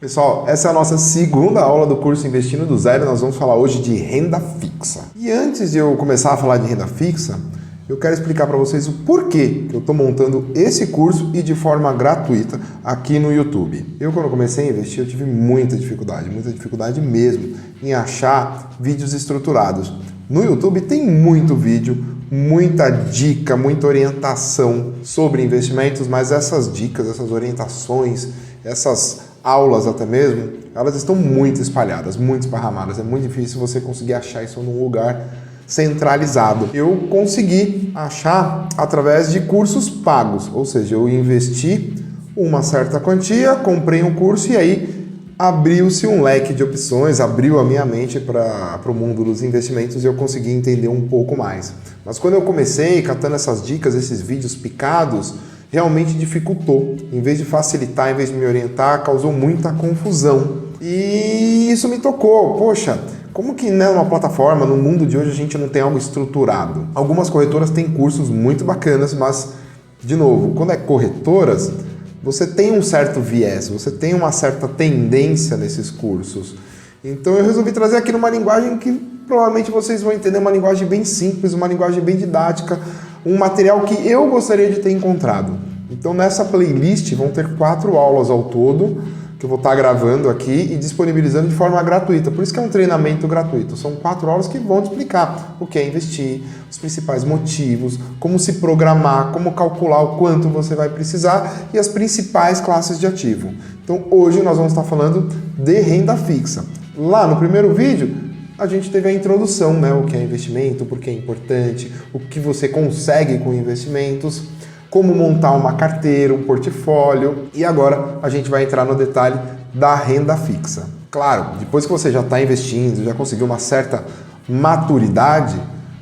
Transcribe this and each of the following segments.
Pessoal, essa é a nossa segunda aula do curso Investindo do Zero. Nós vamos falar hoje de renda fixa. E antes de eu começar a falar de renda fixa, eu quero explicar para vocês o porquê que eu estou montando esse curso e de forma gratuita aqui no YouTube. Eu, quando comecei a investir, eu tive muita dificuldade mesmo, em achar vídeos estruturados. No YouTube tem muito vídeo, muita dica, muita orientação sobre investimentos, mas essas dicas, essas orientações, essas aulas até mesmo, elas estão muito espalhadas, muito esparramadas. É muito difícil você conseguir achar isso num lugar centralizado. Eu consegui achar através de cursos pagos, ou seja, eu investi uma certa quantia, comprei um curso e aí abriu-se um leque de opções, abriu a minha mente para o mundo dos investimentos e eu consegui entender um pouco mais. Mas quando eu comecei catando essas dicas, esses vídeos picados, realmente dificultou. Em vez de facilitar, em vez de me orientar, causou muita confusão. E isso me tocou. Poxa, como que numa plataforma, no mundo de hoje, a gente não tem algo estruturado? Algumas corretoras têm cursos muito bacanas, mas, de novo, quando é corretoras, você tem um certo viés, você tem uma certa tendência nesses cursos. Então eu resolvi trazer aqui numa linguagem que provavelmente vocês vão entender, uma linguagem bem simples, uma linguagem bem didática, um material que eu gostaria de ter encontrado. Então nessa playlist vão ter 4 aulas ao todo, que eu vou estar gravando aqui e disponibilizando de forma gratuita. Por isso que é um treinamento gratuito. São 4 aulas que vão te explicar o que é investir, os principais motivos, como se programar, como calcular o quanto você vai precisar e as principais classes de ativo. Então hoje nós vamos estar falando de renda fixa. Lá no primeiro vídeo, a gente teve a introdução, né? O que é investimento, por que é importante, o que você consegue com investimentos, como montar uma carteira, um portfólio. E agora a gente vai entrar no detalhe da renda fixa. Claro, depois que você já está investindo, já conseguiu uma certa maturidade,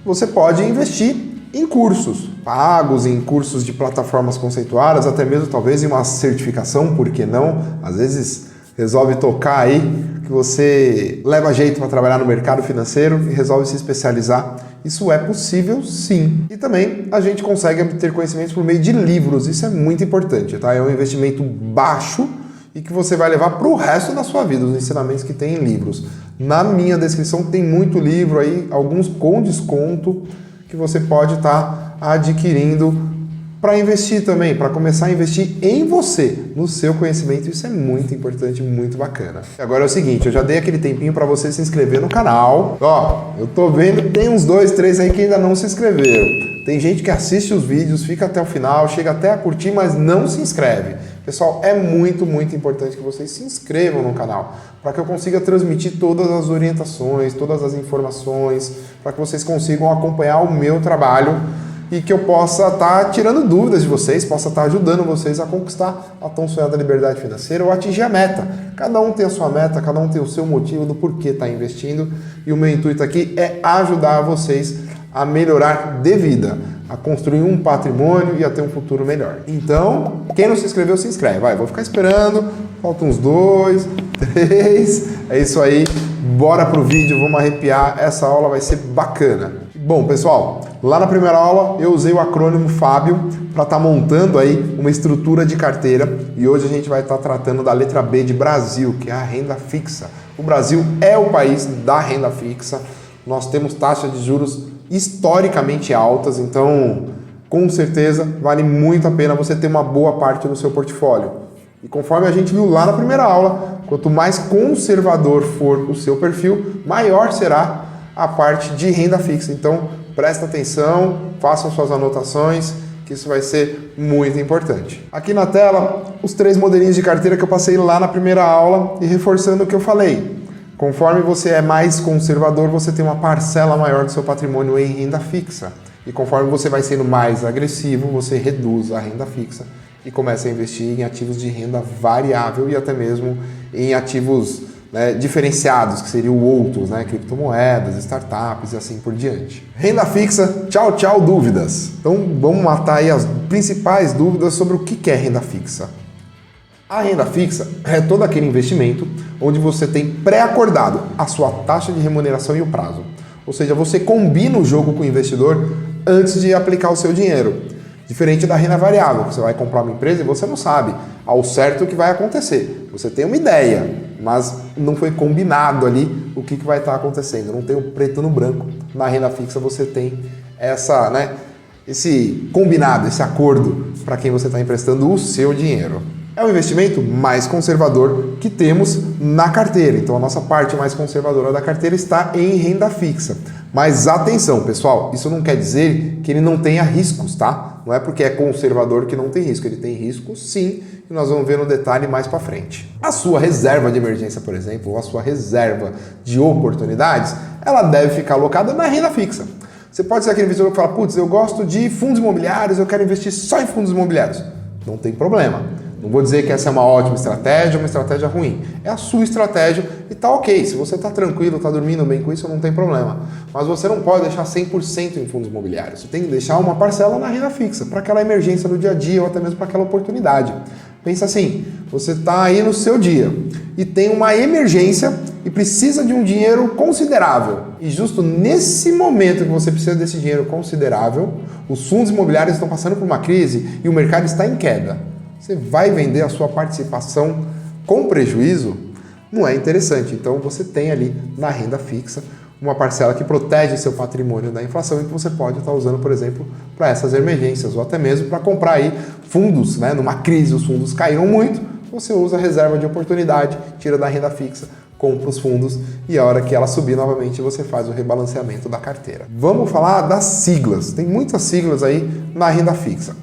você pode investir em cursos pagos, em cursos de plataformas conceituadas, até mesmo talvez em uma certificação, por que não? Às vezes resolve tocar aí, que você leva jeito para trabalhar no mercado financeiro e resolve se especializar. Isso é possível, sim. E também a gente consegue obter conhecimentos por meio de livros. Isso é muito importante, tá? É um investimento baixo e que você vai levar para o resto da sua vida, os ensinamentos que tem em livros. Na minha descrição tem muito livro aí, alguns com desconto, que você pode estar adquirindo para investir também, para começar a investir em você, no seu conhecimento. Isso é muito importante, muito bacana. Agora é o seguinte, eu já dei aquele tempinho para você se inscrever no canal. Ó, eu tô vendo, tem uns 2, 3 aí que ainda não se inscreveram. Tem gente que assiste os vídeos, fica até o final, chega até a curtir, mas não se inscreve. Pessoal, é muito importante que vocês se inscrevam no canal, para que eu consiga transmitir todas as orientações, todas as informações, para que vocês consigam acompanhar o meu trabalho e que eu possa estar tirando dúvidas de vocês, possa estar ajudando vocês a conquistar a tão sonhada liberdade financeira ou atingir a meta. Cada um tem a sua meta, cada um tem o seu motivo do porquê está investindo e o meu intuito aqui é ajudar vocês a melhorar de vida, a construir um patrimônio e a ter um futuro melhor. Então, quem não se inscreveu, se inscreve. Vai, vou ficar esperando, faltam uns 2, 3, é isso aí, bora pro vídeo, vamos arrepiar, essa aula vai ser bacana. Bom, pessoal, lá na primeira aula eu usei o acrônimo Fábio para estar montando aí uma estrutura de carteira e hoje a gente vai estar tratando da letra B de Brasil, que é a renda fixa. O Brasil é o país da renda fixa, nós temos taxas de juros historicamente altas, então com certeza vale muito a pena você ter uma boa parte no seu portfólio. E conforme a gente viu lá na primeira aula, quanto mais conservador for o seu perfil, maior será a parte de renda fixa. Então, presta atenção, façam suas anotações, que isso vai ser muito importante. Aqui na tela, os 3 modelinhos de carteira que eu passei lá na primeira aula e reforçando o que eu falei. Conforme você é mais conservador, você tem uma parcela maior do seu patrimônio em renda fixa. E conforme você vai sendo mais agressivo, você reduz a renda fixa e começa a investir em ativos de renda variável e até mesmo em ativos diferenciados, que seriam outros, criptomoedas, startups e assim por diante. Renda fixa, tchau, dúvidas. Então vamos matar aí as principais dúvidas sobre o que é renda fixa. A renda fixa é todo aquele investimento onde você tem pré-acordado a sua taxa de remuneração e o prazo. Ou seja, você combina o jogo com o investidor antes de aplicar o seu dinheiro. Diferente da renda variável, que você vai comprar uma empresa e você não sabe ao certo o que vai acontecer. Você tem uma ideia, mas não foi combinado ali o que vai estar acontecendo. Não tem o preto no branco. Na renda fixa você tem esse combinado, esse acordo para quem você está emprestando o seu dinheiro. É o investimento mais conservador que temos na carteira. Então a nossa parte mais conservadora da carteira está em renda fixa. Mas atenção, pessoal, isso não quer dizer que ele não tenha riscos, tá? Não é porque é conservador que não tem risco. Ele tem risco sim, e nós vamos ver no detalhe mais para frente. A sua reserva de emergência, por exemplo, ou a sua reserva de oportunidades, ela deve ficar alocada na renda fixa. Você pode ser aquele investidor que fala, putz, eu gosto de fundos imobiliários, eu quero investir só em fundos imobiliários. Não tem problema. Não vou dizer que essa é uma ótima estratégia ou uma estratégia ruim. É a sua estratégia e tá ok. Se você tá tranquilo, tá dormindo bem com isso, não tem problema. Mas você não pode deixar 100% em fundos imobiliários. Você tem que deixar uma parcela na renda fixa, para aquela emergência do dia a dia ou até mesmo para aquela oportunidade. Pensa assim, você tá aí no seu dia e tem uma emergência e precisa de um dinheiro considerável. E justo nesse momento que você precisa desse dinheiro considerável, os fundos imobiliários estão passando por uma crise e o mercado está em queda. Você vai vender a sua participação com prejuízo? Não é interessante. Então você tem ali na renda fixa uma parcela que protege seu patrimônio da inflação e que você pode estar usando, por exemplo, para essas emergências ou até mesmo para comprar aí fundos, né? Numa crise os fundos caíram muito, você usa a reserva de oportunidade, tira da renda fixa, compra os fundos e a hora que ela subir novamente você faz o rebalanceamento da carteira. Vamos falar das siglas. Tem muitas siglas aí na renda fixa.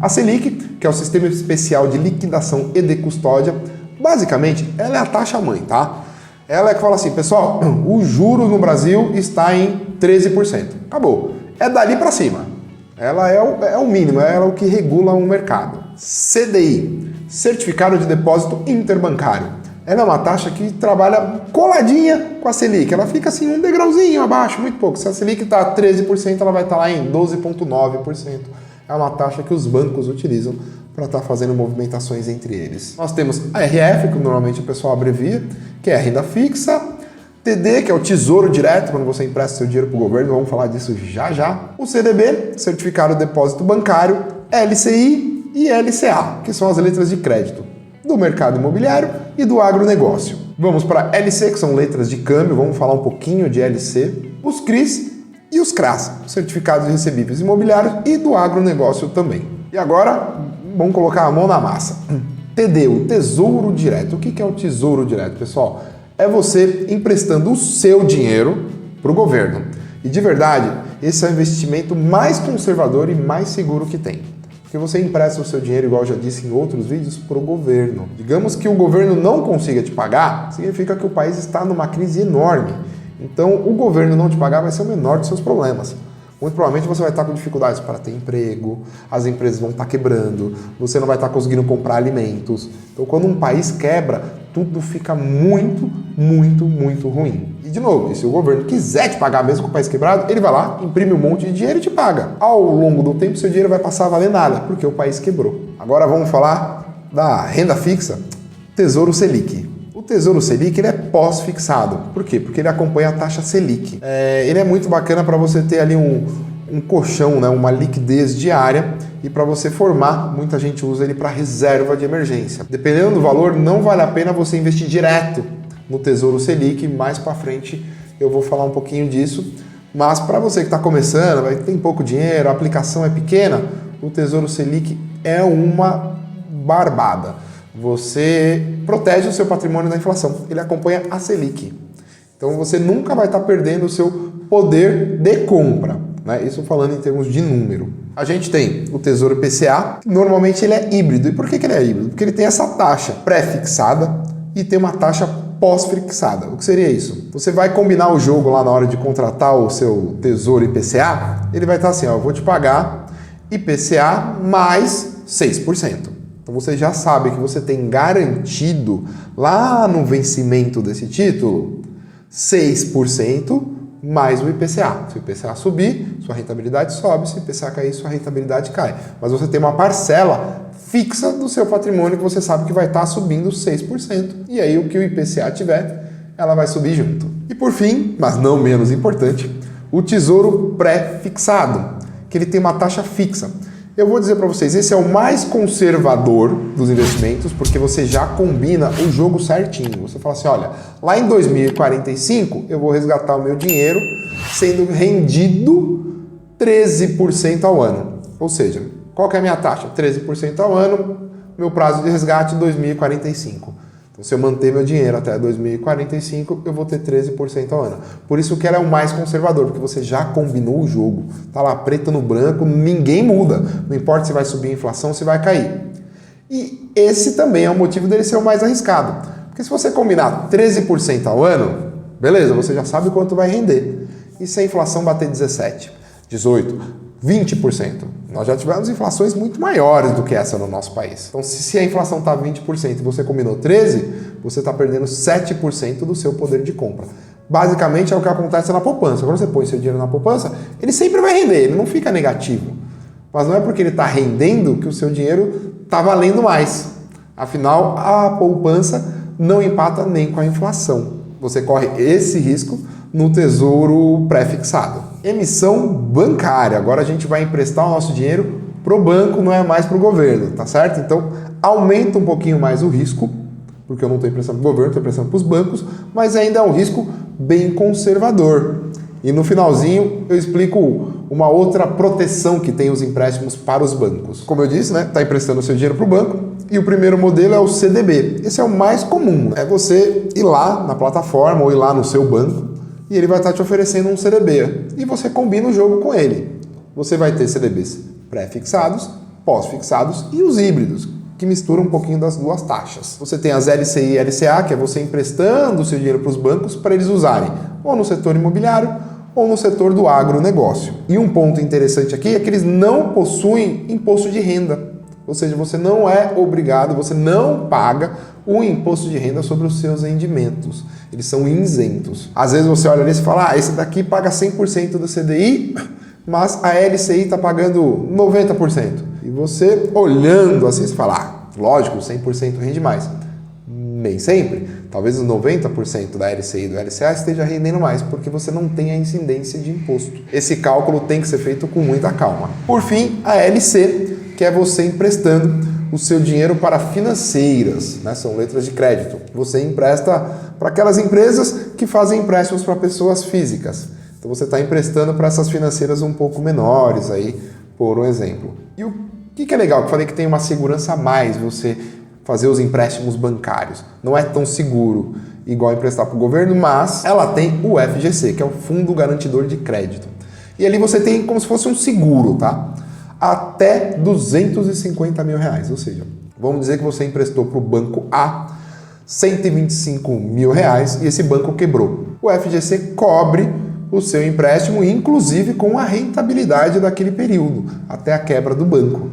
A Selic, que é o Sistema Especial de Liquidação e de Custódia, basicamente ela é a taxa-mãe, tá? Ela é que fala assim, pessoal, o juros no Brasil está em 13%. Acabou. É dali para cima. Ela é o mínimo, ela é o que regula o mercado. CDI, Certificado de Depósito Interbancário. Ela é uma taxa que trabalha coladinha com a Selic. Ela fica assim um degrauzinho abaixo, muito pouco. Se a Selic está a 13%, ela vai estar lá em 12,9%. É uma taxa que os bancos utilizam para estar fazendo movimentações entre eles. Nós temos a RF, que normalmente o pessoal abrevia, que é a renda fixa. TD, que é o Tesouro Direto, quando você empresta seu dinheiro para o governo, vamos falar disso já já. O CDB, Certificado de Depósito Bancário, LCI e LCA, que são as letras de crédito do mercado imobiliário e do agronegócio. Vamos para LC, que são letras de câmbio, vamos falar um pouquinho de LC. Os CRIs e os CRAs, Certificados de Recebíveis Imobiliários e do agronegócio também. E agora, vamos colocar a mão na massa. TD, o Tesouro Direto. O que é o Tesouro Direto, pessoal? É você emprestando o seu dinheiro para o governo. E de verdade, esse é o investimento mais conservador e mais seguro que tem. Porque você empresta o seu dinheiro, igual eu já disse em outros vídeos, para o governo. Digamos que o governo não consiga te pagar, significa que o país está numa crise enorme. Então, o governo não te pagar vai ser o menor dos seus problemas. Muito provavelmente você vai estar com dificuldades para ter emprego, as empresas vão estar quebrando, você não vai estar conseguindo comprar alimentos. Então, quando um país quebra, tudo fica muito, muito, muito ruim. E, de novo, se o governo quiser te pagar mesmo com o país quebrado, ele vai lá, imprime um monte de dinheiro e te paga. Ao longo do tempo, seu dinheiro vai passar a valer nada, porque o país quebrou. Agora vamos falar da renda fixa, Tesouro Selic. O Tesouro Selic ele é pós-fixado. Por quê? Porque ele acompanha a taxa Selic. Ele é muito bacana para você ter ali um colchão, né? Uma liquidez diária e para você formar, muita gente usa ele para reserva de emergência. Dependendo do valor, não vale a pena você investir direto no Tesouro Selic. Mais para frente eu vou falar um pouquinho disso. Mas para você que está começando, tem pouco dinheiro, a aplicação é pequena, o Tesouro Selic é uma barbada. Você protege o seu patrimônio da inflação. Ele acompanha a Selic. Então você nunca vai estar perdendo o seu poder de compra, né? Isso falando em termos de número. A gente tem o Tesouro IPCA, que normalmente ele é híbrido. E por que ele é híbrido? Porque ele tem essa taxa pré-fixada e tem uma taxa pós-fixada. O que seria isso? Você vai combinar o jogo lá na hora de contratar o seu Tesouro IPCA, ele vai estar assim, ó, eu vou te pagar IPCA mais 6%. Então você já sabe que você tem garantido lá no vencimento desse título 6% mais o IPCA. Se o IPCA subir, sua rentabilidade sobe, se o IPCA cair, sua rentabilidade cai. Mas você tem uma parcela fixa do seu patrimônio que você sabe que vai estar subindo 6%. E aí o que o IPCA tiver, ela vai subir junto. E por fim, mas não menos importante, o Tesouro Pré-fixado, que ele tem uma taxa fixa. Eu vou dizer para vocês, esse é o mais conservador dos investimentos, porque você já combina o jogo certinho. Você fala assim, olha, lá em 2045 eu vou resgatar o meu dinheiro sendo rendido 13% ao ano. Ou seja, qual que é a minha taxa? 13% ao ano, meu prazo de resgate 2045. Então, se eu manter meu dinheiro até 2045, eu vou ter 13% ao ano. Por isso que ela é o mais conservador, porque você já combinou o jogo. Tá lá preto no branco, ninguém muda. Não importa se vai subir a inflação, se vai cair. E esse também é o motivo dele ser o mais arriscado. Porque se você combinar 13% ao ano, beleza, você já sabe quanto vai render. E se a inflação bater 17%, 18%, 20%? Nós já tivemos inflações muito maiores do que essa no nosso país. Então, se a inflação está 20% e você combinou 13%, você está perdendo 7% do seu poder de compra. Basicamente, é o que acontece na poupança. Quando você põe seu dinheiro na poupança, ele sempre vai render, ele não fica negativo. Mas não é porque ele está rendendo que o seu dinheiro está valendo mais. Afinal, a poupança não empata nem com a inflação. Você corre esse risco no tesouro pré-fixado. Emissão bancária. Agora a gente vai emprestar o nosso dinheiro pro banco, não é mais pro governo, tá certo? Então aumenta um pouquinho mais o risco, porque eu não estou emprestando pro governo, estou emprestando pros bancos, mas ainda é um risco bem conservador. E no finalzinho eu explico uma outra proteção que tem os empréstimos para os bancos. Como eu disse, né? Tá emprestando o seu dinheiro pro banco e o primeiro modelo é o CDB. Esse é o mais comum. É você ir lá na plataforma ou ir lá no seu banco e ele vai estar te oferecendo um CDB. E você combina o jogo com ele. Você vai ter CDBs pré-fixados, pós-fixados e os híbridos, que misturam um pouquinho das duas taxas. Você tem as LCI e LCA, que é você emprestando o seu dinheiro para os bancos para eles usarem ou no setor imobiliário ou no setor do agronegócio. E um ponto interessante aqui é que eles não possuem imposto de renda. Ou seja, você não é obrigado, você não paga o imposto de renda sobre os seus rendimentos. Eles são isentos. Às vezes você olha ali e fala, esse daqui paga 100% do CDI, mas a LCI está pagando 90%. E você olhando assim, você fala, lógico, 100% rende mais. Nem sempre. Talvez os 90% da LCI e do LCA esteja rendendo mais, porque você não tem a incidência de imposto. Esse cálculo tem que ser feito com muita calma. Por fim, a LC, que é você emprestando o seu dinheiro para financeiras, né? São letras de crédito. Você empresta para aquelas empresas que fazem empréstimos para pessoas físicas. Então você está emprestando para essas financeiras um pouco menores aí, por um exemplo. E o que é legal? Eu falei que tem uma segurança a mais você fazer os empréstimos bancários. Não é tão seguro igual emprestar para o governo, mas ela tem o FGC, que é o Fundo Garantidor de Crédito. E ali você tem como se fosse um seguro, tá? Até R$250 mil. Ou seja, vamos dizer que você emprestou para o banco A R$125 mil e esse banco quebrou. O FGC cobre o seu empréstimo, inclusive com a rentabilidade daquele período, até a quebra do banco.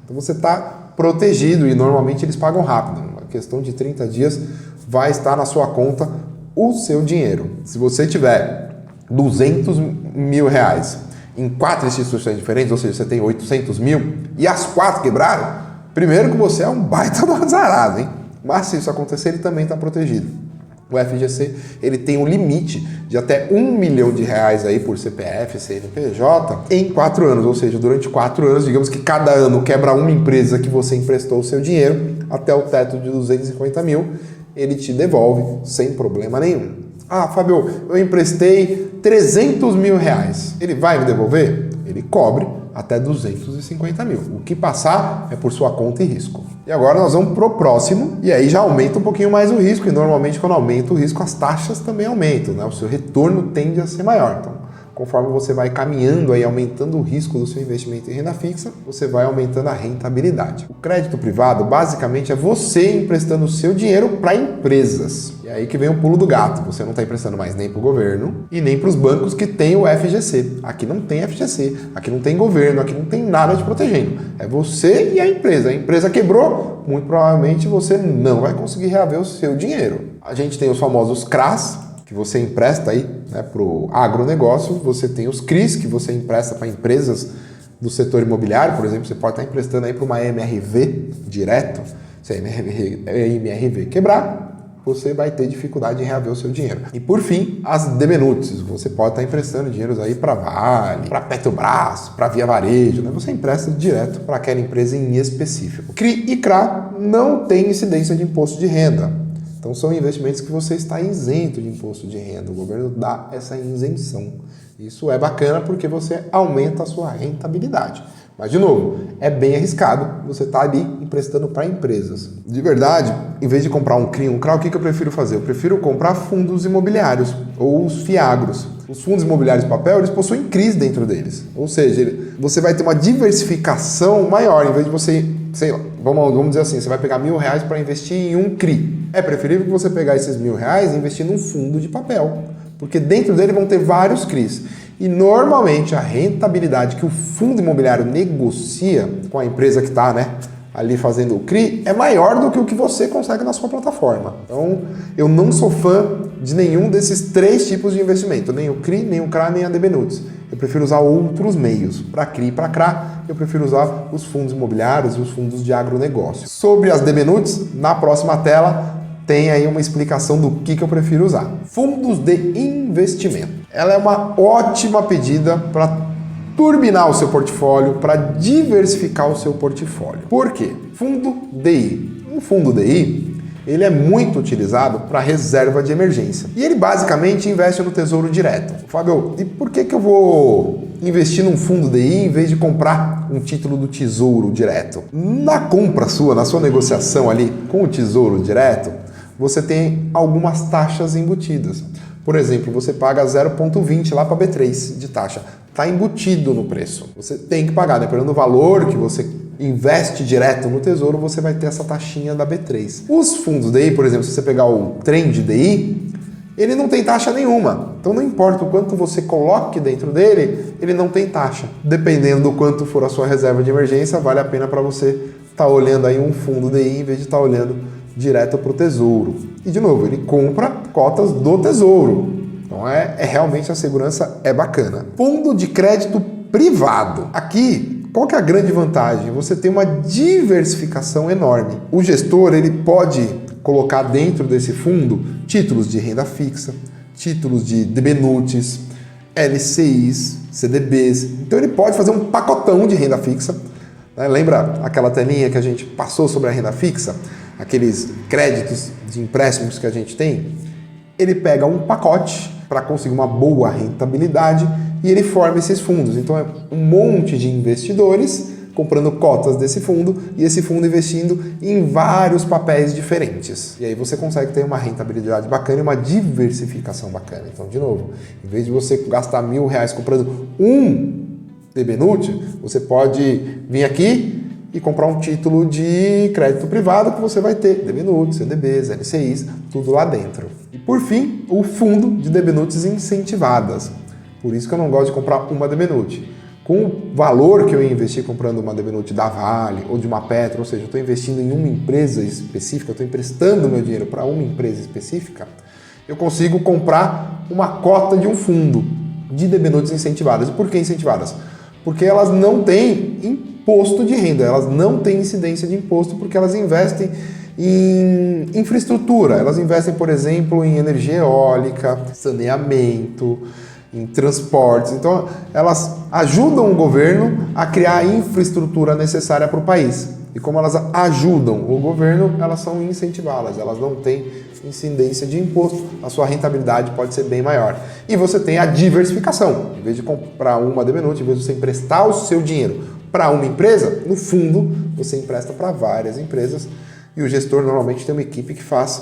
Então você está protegido e normalmente eles pagam rápido. Uma questão de 30 dias vai estar na sua conta o seu dinheiro. Se você tiver R$200 mil em 4 instituições diferentes, ou seja, você tem 800 mil e as 4 quebraram, primeiro que você é um baita do azarado, hein? Mas se isso acontecer, ele também está protegido. O FGC, ele tem um limite de até R$1 milhão aí por CPF, CNPJ, em 4 anos. Ou seja, durante 4 anos, digamos que cada ano quebra uma empresa que você emprestou o seu dinheiro, até o teto de 250 mil, ele te devolve sem problema nenhum. Ah, Fábio, eu emprestei R$300 mil. Ele vai me devolver? Ele cobre até 250 mil. O que passar é por sua conta e risco. E agora nós vamos pro próximo, e aí já aumenta um pouquinho mais o risco, e normalmente quando aumenta o risco, as taxas também aumentam, né? O seu retorno tende a ser maior. Então, conforme você vai caminhando aí, aumentando o risco do seu investimento em renda fixa, você vai aumentando a rentabilidade. O crédito privado, basicamente, é você emprestando o seu dinheiro para empresas. E aí que vem o pulo do gato. Você não está emprestando mais nem para o governo e nem para os bancos que têm o FGC. Aqui não tem FGC, aqui não tem governo, aqui não tem nada te protegendo. É você e a empresa. A empresa quebrou, muito provavelmente você não vai conseguir reaver o seu dinheiro. A gente tem os famosos CRAs, que você empresta aí, né, para o agronegócio. Você tem os CRIs, que você empresta para empresas do setor imobiliário, por exemplo. Você pode estar emprestando aí para uma MRV direto. Se a MRV quebrar, você vai ter dificuldade em reaver o seu dinheiro. E por fim, as debenutes. Você pode estar emprestando dinheiros aí para Vale, para Petrobras, para Via Varejo, né? Você empresta direto para aquela empresa em específico. CRI e CRA não tem incidência de imposto de renda. Então são investimentos que você está isento de imposto de renda. O governo dá essa isenção. Isso é bacana porque você aumenta a sua rentabilidade. Mas, de novo, é bem arriscado você estar ali emprestando para empresas. De verdade, em vez de comprar um CRI, um CRA, o que eu prefiro fazer? Eu prefiro comprar fundos imobiliários ou os FIAGROS. Os fundos imobiliários de papel, eles possuem CRIs dentro deles. Ou seja, você vai ter uma diversificação maior. Em vez de você, sei lá, vamos dizer assim, você vai pegar R$1.000 para investir em um CRI. É preferível que você pegar esses R$1.000 e investir num fundo de papel. Porque dentro dele vão ter vários CRIs. E normalmente a rentabilidade que o fundo imobiliário negocia com a empresa que está, ali fazendo o CRI é maior do que o que você consegue na sua plataforma. Então, eu não sou fã de nenhum desses 3 tipos de investimento, nem o CRI, nem o CRA, nem a debenutes. Eu prefiro usar outros meios. Para CRI e para CRA, eu prefiro usar os fundos imobiliários e os fundos de agronegócio. Sobre as debenutes, na próxima tela tem aí uma explicação do que eu prefiro usar. Fundos de investimento. Ela é uma ótima pedida para turbinar o seu portfólio, para diversificar o seu portfólio. Por quê? Fundo DI. Um fundo DI, ele é muito utilizado para reserva de emergência. E ele basicamente investe no Tesouro Direto. Fábio, e por que eu vou investir num fundo DI em vez de comprar um título do Tesouro Direto? Na compra sua, na sua negociação ali com o Tesouro Direto, você tem algumas taxas embutidas. Por exemplo, você paga 0,20 lá para a B3 de taxa. Está embutido no preço. Você tem que pagar, dependendo do valor que você investe direto no Tesouro, você vai ter essa taxinha da B3. Os fundos DI, por exemplo, se você pegar o Trend DI, ele não tem taxa nenhuma. Então não importa o quanto você coloque dentro dele, ele não tem taxa. Dependendo do quanto for a sua reserva de emergência, vale a pena para você estar olhando aí um fundo DI em vez de estar olhando direto para o Tesouro. E de novo, ele compra cotas do Tesouro. Então realmente a segurança é bacana. Fundo de crédito privado. Aqui, qual que é a grande vantagem? Você tem uma diversificação enorme. O gestor ele pode colocar dentro desse fundo títulos de renda fixa, títulos de debenutes, LCIs, CDBs. Então ele pode fazer um pacotão de renda fixa. Lembra aquela telinha que a gente passou sobre a renda fixa? Aqueles créditos de empréstimos que a gente tem? Ele pega um pacote para conseguir uma boa rentabilidade e ele forma esses fundos. Então é um monte de investidores comprando cotas desse fundo e esse fundo investindo em vários papéis diferentes. E aí você consegue ter uma rentabilidade bacana e uma diversificação bacana. Então, de novo, em vez de você gastar R$1.000 comprando um debenute, você pode vir aqui e comprar um título de crédito privado que você vai ter debenutes, CDBs, LCIs, tudo lá dentro. E por fim, o fundo de debenutes incentivadas. Por isso que eu não gosto de comprar uma debenute. Com o valor que eu investi comprando uma debenute da Vale ou de uma Petro, ou seja, eu estou investindo em uma empresa específica, eu estou emprestando meu dinheiro para uma empresa específica, eu consigo comprar uma cota de um fundo de debenutes incentivadas. E por que incentivadas? Porque elas não têm imposto de renda, elas não têm incidência de imposto porque elas investem em infraestrutura, elas investem, por exemplo, em energia eólica, saneamento, em transportes. Então, elas ajudam o governo a criar a infraestrutura necessária para o país. E como elas ajudam o governo, elas são incentivadas, elas não têm incidência de imposto, a sua rentabilidade pode ser bem maior. E você tem a diversificação. Em vez de comprar uma debenute, em vez de você emprestar o seu dinheiro para uma empresa, no fundo, você empresta para várias empresas e o gestor normalmente tem uma equipe que faz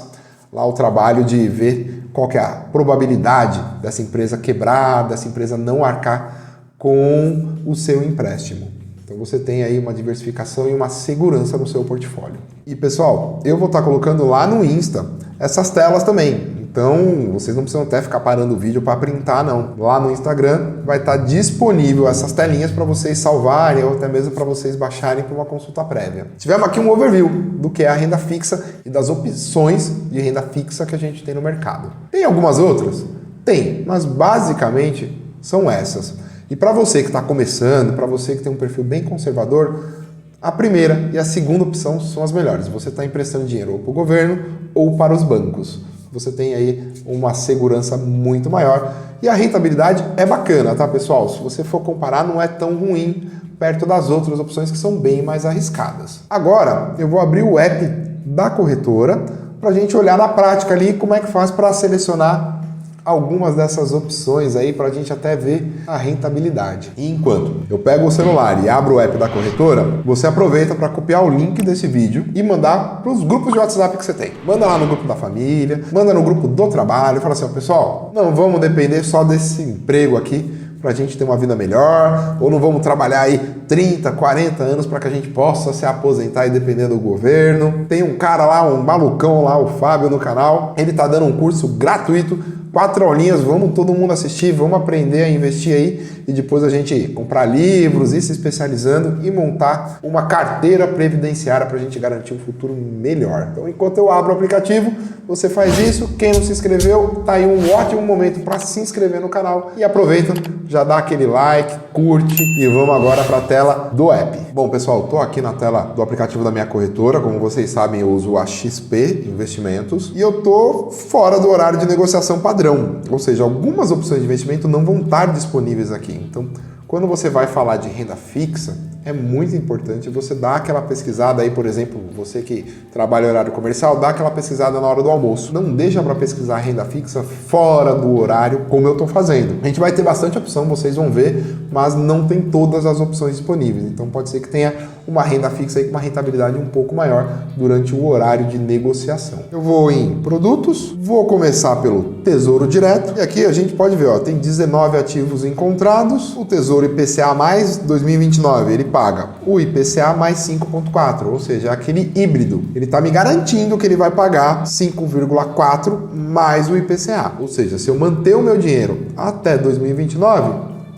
lá o trabalho de ver qual que é a probabilidade dessa empresa quebrar, dessa empresa não arcar com o seu empréstimo. Então você tem aí uma diversificação e uma segurança no seu portfólio. E pessoal, eu vou estar colocando lá no Insta essas telas também. Então vocês não precisam até ficar parando o vídeo para printar não. Lá no Instagram vai estar disponível essas telinhas para vocês salvarem ou até mesmo para vocês baixarem para uma consulta prévia. Tivemos aqui um overview do que é a renda fixa e das opções de renda fixa que a gente tem no mercado. Tem algumas outras? Tem, mas basicamente são essas. E para você que está começando, para você que tem um perfil bem conservador, A primeira e a segunda opção são as melhores. Você está emprestando dinheiro ou para o governo ou para os bancos. Você tem aí uma segurança muito maior e a rentabilidade é bacana, tá, pessoal? Se você for comparar, não é tão ruim perto das outras opções que são bem mais arriscadas. Agora, eu vou abrir o app da corretora para a gente olhar na prática ali como é que faz para selecionar algumas dessas opções aí para a gente até ver a rentabilidade. E enquanto eu pego o celular e abro o app da corretora, você aproveita para copiar o link desse vídeo e mandar para os grupos de WhatsApp que você tem. Manda lá no grupo da família, manda no grupo do trabalho, fala assim, ó, pessoal, não vamos depender só desse emprego aqui para a gente ter uma vida melhor, ou não vamos trabalhar aí 30, 40 anos para que a gente possa se aposentar e depender do governo. Tem um cara lá, um malucão lá, o Fábio no canal, ele tá dando um curso gratuito, 4 aulinhas, vamos todo mundo assistir, vamos aprender a investir aí e depois a gente comprar livros, ir se especializando e montar uma carteira previdenciária para a gente garantir um futuro melhor. Então, enquanto eu abro o aplicativo, você faz isso. Quem não se inscreveu, tá aí um ótimo momento para se inscrever no canal e aproveita, já dá aquele like, curte e vamos agora para a tela do app. Bom, pessoal, tô aqui na tela do aplicativo da minha corretora. Como vocês sabem, eu uso a XP Investimentos e eu tô fora do horário de negociação padrão. Ou seja, algumas opções de investimento não vão estar disponíveis aqui. Então, quando você vai falar de renda fixa, é muito importante você dar aquela pesquisada aí, por exemplo, você que trabalha em horário comercial, dá aquela pesquisada na hora do almoço. Não deixa para pesquisar renda fixa fora do horário, como eu estou fazendo. A gente vai ter bastante opção, vocês vão ver, mas não tem todas as opções disponíveis. Então pode ser que tenha uma renda fixa aí com uma rentabilidade um pouco maior durante o horário de negociação. Eu vou em produtos, vou começar pelo Tesouro Direto, e aqui a gente pode ver, ó, tem 19 ativos encontrados, o Tesouro IPCA+, 2029, ele paga o IPCA mais 5,4, ou seja, aquele híbrido. Ele está me garantindo que ele vai pagar 5,4 mais o IPCA. Ou seja, se eu manter o meu dinheiro até 2029,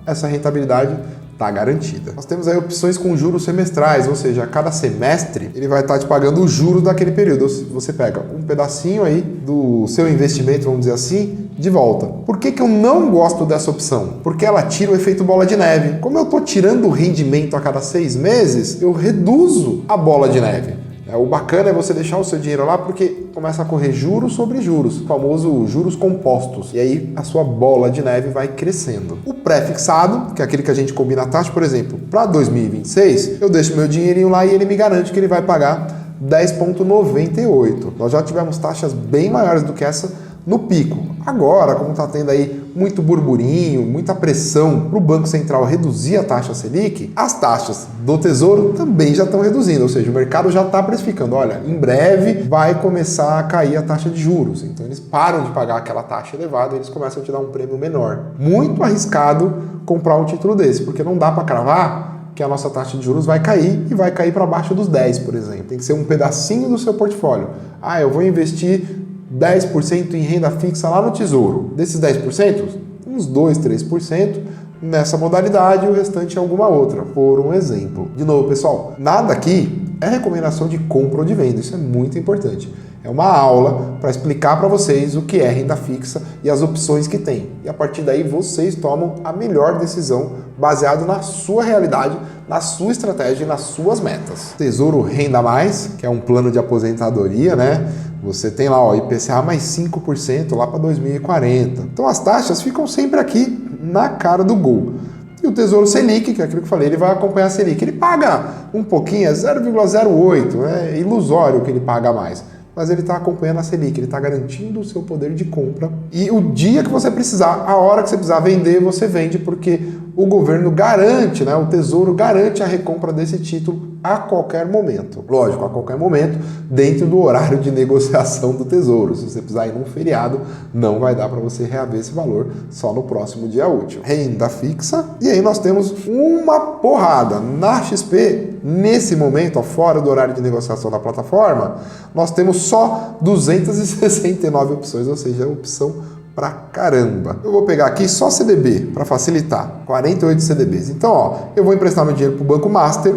essa rentabilidade está garantida. Nós temos aí opções com juros semestrais, ou seja, a cada semestre ele vai estar te pagando os juros daquele período. Você pega um pedacinho aí do seu investimento, vamos dizer assim, de volta. Por que eu não gosto dessa opção? Porque ela tira o efeito bola de neve. Como eu estou tirando o rendimento a cada 6 meses, eu reduzo a bola de neve. O bacana é você deixar o seu dinheiro lá porque começa a correr juros sobre juros, o famoso juros compostos. E aí a sua bola de neve vai crescendo. O pré-fixado, que é aquele que a gente combina a taxa, por exemplo, para 2026, eu deixo meu dinheirinho lá e ele me garante que ele vai pagar 10,98. Nós já tivemos taxas bem maiores do que essa no pico. Agora, como está tendo aí muito burburinho, muita pressão para o Banco Central reduzir a taxa Selic, as taxas do Tesouro também já estão reduzindo, ou seja, o mercado já está precificando, olha, em breve vai começar a cair a taxa de juros, então eles param de pagar aquela taxa elevada e eles começam a te dar um prêmio menor. Muito arriscado comprar um título desse, porque não dá para cravar que a nossa taxa de juros vai cair e vai cair para baixo dos 10, por exemplo. Tem que ser um pedacinho do seu portfólio. Ah, eu vou investir 10% em renda fixa lá no Tesouro. Desses 10%, uns 2, 3% nessa modalidade e o restante em alguma outra, por um exemplo. De novo, pessoal, nada aqui é recomendação de compra ou de venda, isso é muito importante. É uma aula para explicar para vocês o que é renda fixa e as opções que tem. E a partir daí vocês tomam a melhor decisão baseado na sua realidade, na sua estratégia e nas suas metas. Tesouro Renda Mais, que é um plano de aposentadoria, né? Você tem lá, ó, IPCA mais 5% lá para 2040. Então as taxas ficam sempre aqui na cara do gol. E o Tesouro Selic, que é aquilo que eu falei, ele vai acompanhar a Selic. Ele paga um pouquinho, é 0,08, é ilusório que ele paga mais. Mas ele está acompanhando a Selic, ele está garantindo o seu poder de compra. E o dia que você precisar, a hora que você precisar vender, você vende, porque o governo garante, né, o Tesouro garante a recompra desse título a qualquer momento. Lógico, a qualquer momento, dentro do horário de negociação do Tesouro. Se você precisar ir num feriado, não vai dar para você reaver esse valor só no próximo dia útil. Renda fixa. E aí nós temos uma porrada. Na XP, nesse momento, ó, fora do horário de negociação da plataforma, nós temos só 269 opções, ou seja, opção pra caramba. Eu vou pegar aqui só CDB para facilitar, 48 CDBs. Então, ó, eu vou emprestar meu dinheiro para o Banco Master,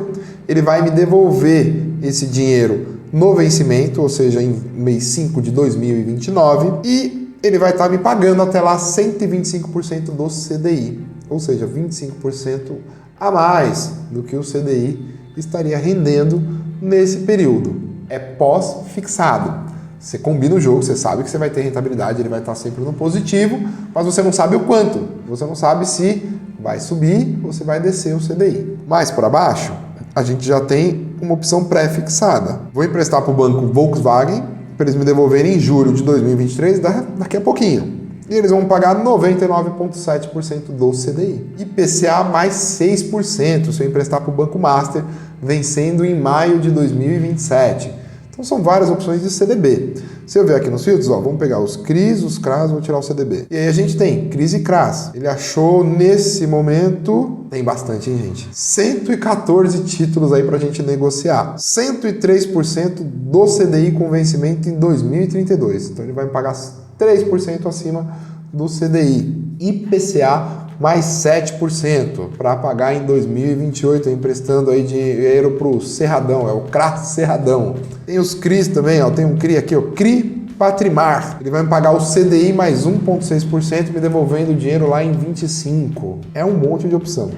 ele vai me devolver esse dinheiro no vencimento, ou seja, em mês 5 de 2029, e ele vai estar me pagando até lá 125% do CDI, ou seja, 25% a mais do que o CDI estaria rendendo nesse período. É pós-fixado. Você combina o jogo, você sabe que você vai ter rentabilidade, ele vai estar sempre no positivo, mas você não sabe o quanto. Você não sabe se vai subir ou se vai descer o CDI. Mais para baixo, a gente já tem uma opção pré-fixada. Vou emprestar para o banco Volkswagen para eles me devolverem em julho de 2023, daqui a pouquinho. E eles vão pagar 99,7% do CDI. IPCA mais 6% se eu emprestar para o Banco Master, vencendo em maio de 2027. Então são várias opções de CDB. Se eu ver aqui nos filtros, vamos pegar os CRIs, os CRAs, vou tirar o CDB. E aí a gente tem CRIs e CRAs. Ele achou nesse momento, tem bastante, hein, gente? 114 títulos aí pra gente negociar. 103% do CDI com vencimento em 2032. Então ele vai pagar 3% acima do CDI. IPCA mais 7% para pagar em 2028, emprestando aí dinheiro para o Cerradão, é o CRA Cerradão. Tem os CRIs também, tem um CRI aqui, CRI Patrimar. Ele vai me pagar o CDI mais 1,6%, me devolvendo o dinheiro lá em 25. É um monte de opção.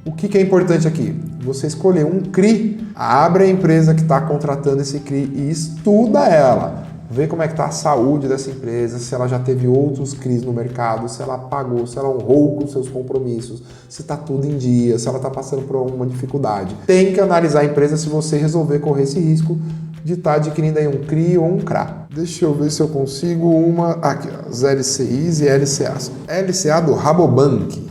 O que é importante aqui? Você escolher um CRI, abre a empresa que está contratando esse CRI e estuda ela. Vê como é que está a saúde dessa empresa, se ela já teve outros CRIs no mercado, se ela pagou, se ela honrou com seus compromissos, se está tudo em dia, se ela está passando por alguma dificuldade. Tem que analisar a empresa se você resolver correr esse risco de estar adquirindo aí um CRI ou um CRA. Deixa eu ver se eu consigo uma... Aqui, as LCIs e LCAs. LCA do Rabobank.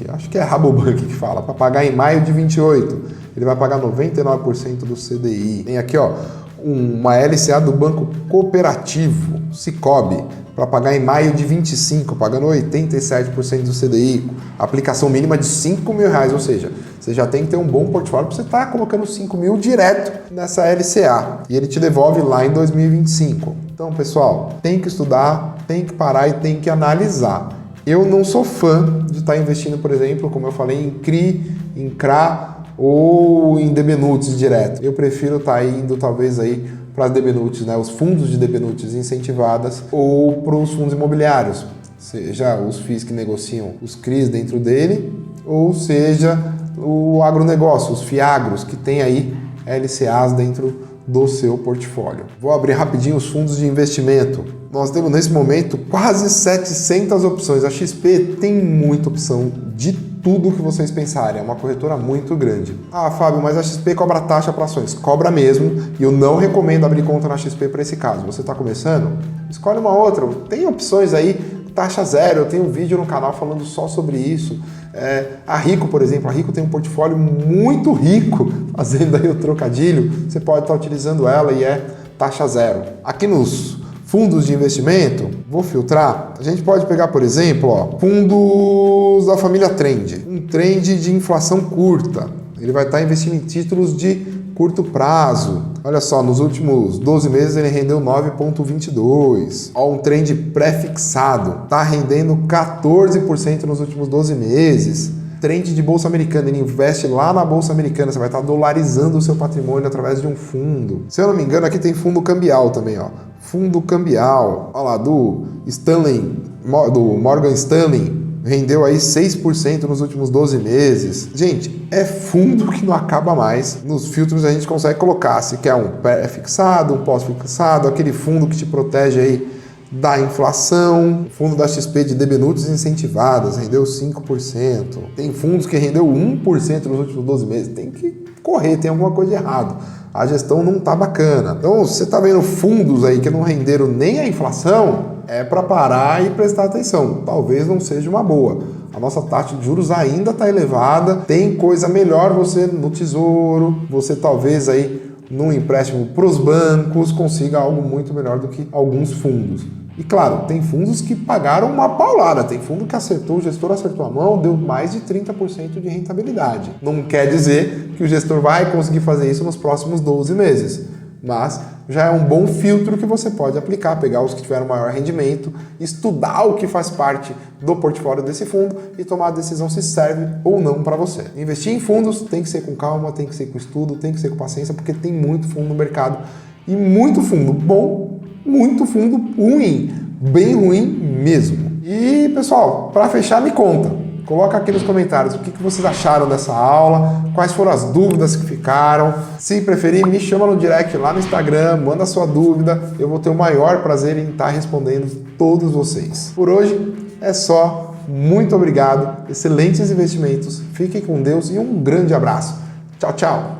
Acho que é Rabobank que fala, para pagar em maio de 28. Ele vai pagar 99% do CDI. Tem aqui, uma LCA do Banco Cooperativo, Cicobi, para pagar em maio de 25, pagando 87% do CDI, aplicação mínima de R$5.000, ou seja, você já tem que ter um bom portfólio para você estar colocando 5 mil direto nessa LCA, e ele te devolve lá em 2025. Então, pessoal, tem que estudar, tem que parar e tem que analisar. Eu não sou fã de estar investindo, por exemplo, como eu falei, em CRI, em CRA, ou em DBNUTs direto. Eu prefiro estar indo talvez aí para as DBNUTs, né, os fundos de DBNUTs incentivadas, ou para os fundos imobiliários, seja os FIIs que negociam os CRIs dentro dele, ou seja o agronegócio, os FIAGROS, que tem aí LCAs dentro do seu portfólio. Vou abrir rapidinho os fundos de investimento. Nós temos nesse momento quase 700 opções. A XP tem muita opção de tudo que vocês pensarem. É uma corretora muito grande. Ah, Fábio, mas a XP cobra taxa para ações. Cobra mesmo, e eu não recomendo abrir conta na XP para esse caso. Você está começando? Escolhe uma outra. Tem opções aí, taxa zero. Eu tenho um vídeo no canal falando só sobre isso. A Rico, por exemplo, a Rico tem um portfólio muito rico, fazendo aí o trocadilho. Você pode estar utilizando ela e é taxa zero. Aqui nos fundos de investimento, vou filtrar. A gente pode pegar, por exemplo, fundos da família Trend. Um trend de inflação curta. Ele vai estar investindo em títulos de curto prazo. Olha só, nos últimos 12 meses ele rendeu 9,22. Ó, um trend pré-fixado. Está rendendo 14% nos últimos 12 meses. Trend de Bolsa Americana, ele investe lá na Bolsa Americana, você vai estar dolarizando o seu patrimônio através de um fundo. Se eu não me engano, aqui tem fundo cambial também, Fundo cambial, olha lá, do Morgan Stanley, rendeu aí 6% nos últimos 12 meses. Gente, é fundo que não acaba mais. Nos filtros a gente consegue colocar se quer um pré-fixado, um pós-fixado, aquele fundo que te protege aí da inflação, fundo da XP de DBNUTs incentivadas, rendeu 5%. Tem fundos que rendeu 1% nos últimos 12 meses. Tem que correr, tem alguma coisa de errado. A gestão não tá bacana. Então, se você está vendo fundos aí que não renderam nem a inflação, é para parar e prestar atenção. Talvez não seja uma boa. A nossa taxa de juros ainda está elevada, tem coisa melhor você no tesouro, você talvez aí num empréstimo para os bancos consiga algo muito melhor do que alguns fundos. E claro, tem fundos que pagaram uma paulada, tem fundo que acertou, o gestor acertou a mão, deu mais de 30% de rentabilidade. Não quer dizer que o gestor vai conseguir fazer isso nos próximos 12 meses, mas já é um bom filtro que você pode aplicar, pegar os que tiveram maior rendimento, estudar o que faz parte do portfólio desse fundo e tomar a decisão se serve ou não para você. Investir em fundos tem que ser com calma, tem que ser com estudo, tem que ser com paciência, porque tem muito fundo no mercado e muito fundo bom, muito fundo ruim, bem ruim mesmo. E pessoal, para fechar, me conta, coloca aqui nos comentários o que vocês acharam dessa aula, quais foram as dúvidas que ficaram. Se preferir, me chama no direct lá no Instagram, manda a sua dúvida, eu vou ter o maior prazer em estar respondendo todos vocês. Por hoje é só, muito obrigado, excelentes investimentos, fiquem com Deus e um grande abraço. Tchau, tchau!